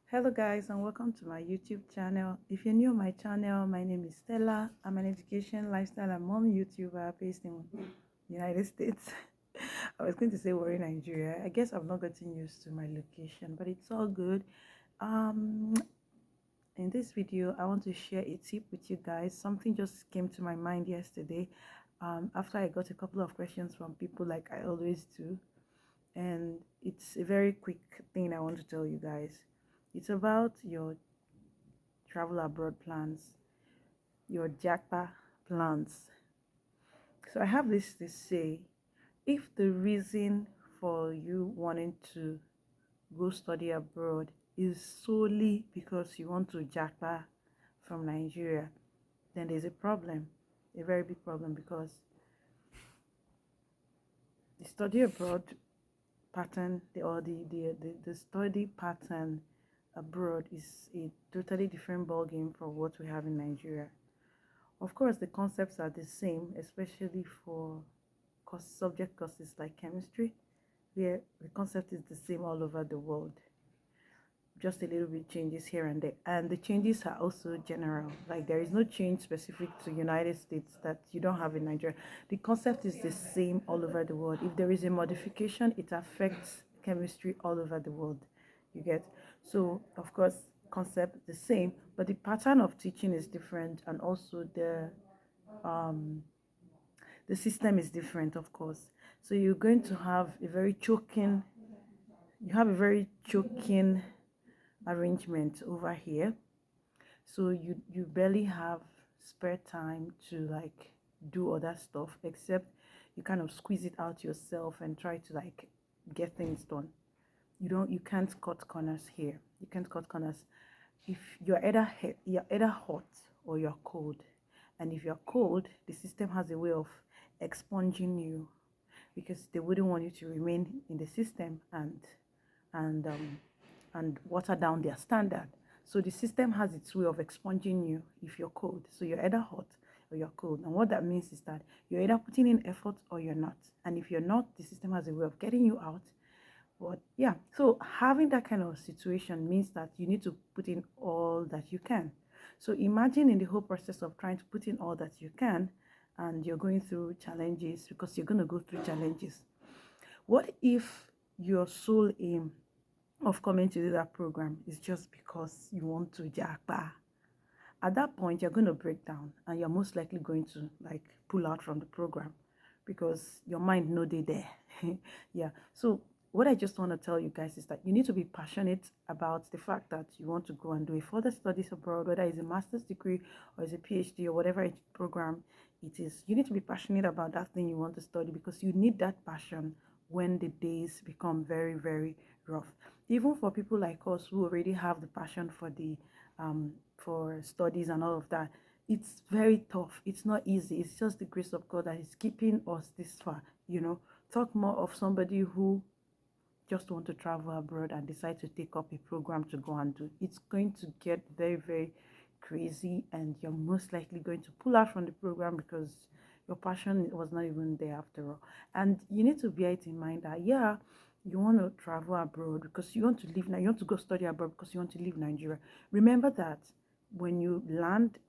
Hello guys, and welcome to my YouTube channel. If you're new on my channel, my name is Stella. I'm an education, lifestyle and mom YouTuber based in United States. I was going to say we're in Nigeria. I guess I've not gotten used to my location, but it's all good. um in this video I want to share a tip with you guys. Something just came to my mind yesterday, after I got a couple of questions from people like I always do, and it's a very quick thing I want to tell you guys. It's about your travel abroad plans, your JAPA plans. So I have this to say: if the reason for you wanting to go study abroad is solely because you want to JAPA from Nigeria, then there's a problem, a very big problem, because the study abroad pattern, the study pattern abroad is a totally different ball game from what we have in Nigeria. Of course, the concepts are the same, especially for subject courses like chemistry, where the concept is the same all over the world. Just a little bit changes here and there, and the changes are also general. Like, there is no change specific to United States that you don't have in Nigeria. The concept is the same all over the world. If there is a modification, it affects chemistry all over the world. You get? So of course, concept the same, but the pattern of teaching is different, and also um the system is different, of course. So you're going to have a very choking, arrangement over here. So you barely have spare time to like do other stuff, except you kind of squeeze it out yourself and try to like get things done. You can't cut corners here. You can't cut corners. If you're either hot or you're cold, and if you're cold, the system has a way of expunging you, because they wouldn't want you to remain in the system and um, and water down their standard. So the system has its way of expunging you if you're cold. So you're either hot or you're cold. And what that means is that you're either putting in effort or you're not. And if you're not, the system has a way of getting you out. But yeah, so having that kind of situation means that you need to put in all that you can. So imagine in the whole process of trying to put in all that you can, and you're going through challenges, because you're going to go through challenges. What if your sole aim of coming to do that program is just because you want to jackpot? At that point, you're going to break down, and you're most likely going to like pull out from the program, because your mind no day there. Yeah. So what I just want to tell you guys is that you need to be passionate about the fact that you want to go and do a further studies abroad, whether it's a master's degree or it's a PhD or whatever program it is. You need to be passionate about that thing you want to study, because you need that passion when the days become very, very rough. Even for people like us who already have the passion for studies and all of that, it's very tough. It's not easy. It's just the grace of God that is keeping us this far. Talk more of somebody who just want to travel abroad and decide to take up a program to go and do. It's going to get very, very crazy, and you're most likely going to pull out from the program because your passion was not even there after all. And you need to bear it in mind that, yeah, you want to travel abroad because you want to live now, you want to go study abroad because you want to leave Nigeria. Remember that when you land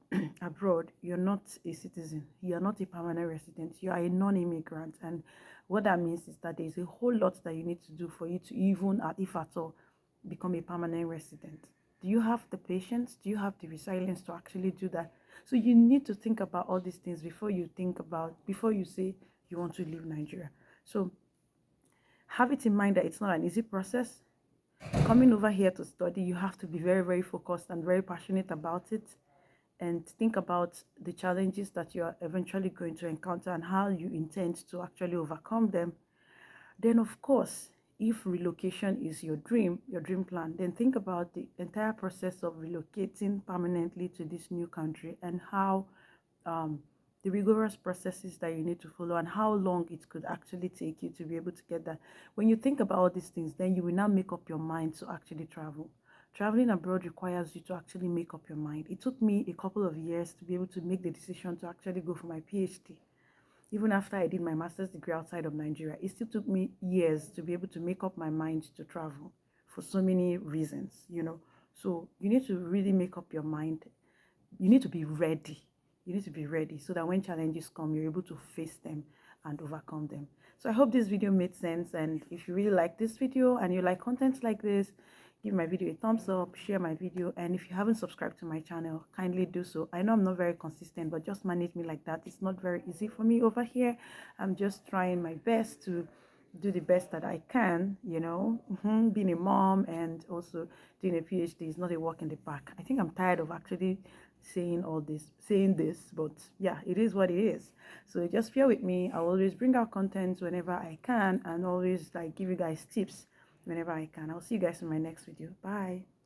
abroad, you're not a citizen, you're not a permanent resident, you are a non-immigrant. And what that means is that there's a whole lot that you need to do for you to even, if at all, become a permanent resident. Do you have the patience? Do you have the resilience to actually do that? So you need to think about all these things before you say you want to leave Nigeria. So have it in mind that it's not an easy process. Coming over here to study, you have to be very, very focused and very passionate about it, and think about the challenges that you are eventually going to encounter and how you intend to actually overcome them. Then, of course, if relocation is your dream plan, then think about the entire process of relocating permanently to this new country, and how the rigorous processes that you need to follow, and how long it could actually take you to be able to get that. When you think about all these things, then you will now make up your mind to actually travel. Traveling abroad requires you to actually make up your mind. It took me a couple of years to be able to make the decision to actually go for my PhD. Even after I did my master's degree outside of Nigeria, it still took me years to be able to make up my mind to travel, for so many reasons. So you need to really make up your mind. You need to be ready. You need to be ready so that when challenges come, you're able to face them and overcome them. So I hope this video made sense. And if you really like this video and you like content like this, give my video a thumbs up, share my video. And if you haven't subscribed to my channel, kindly do so. I know I'm not very consistent, but just manage me like that. It's not very easy for me over here. I'm just trying my best to do the best that I can, being a mom and also doing a PhD is not a walk in the park. I think I'm tired of actually saying this, but yeah, it is what it is. So just bear with me. I'll always bring out content whenever I can and always like give you guys tips whenever I can. I'll see you guys in my next video. Bye.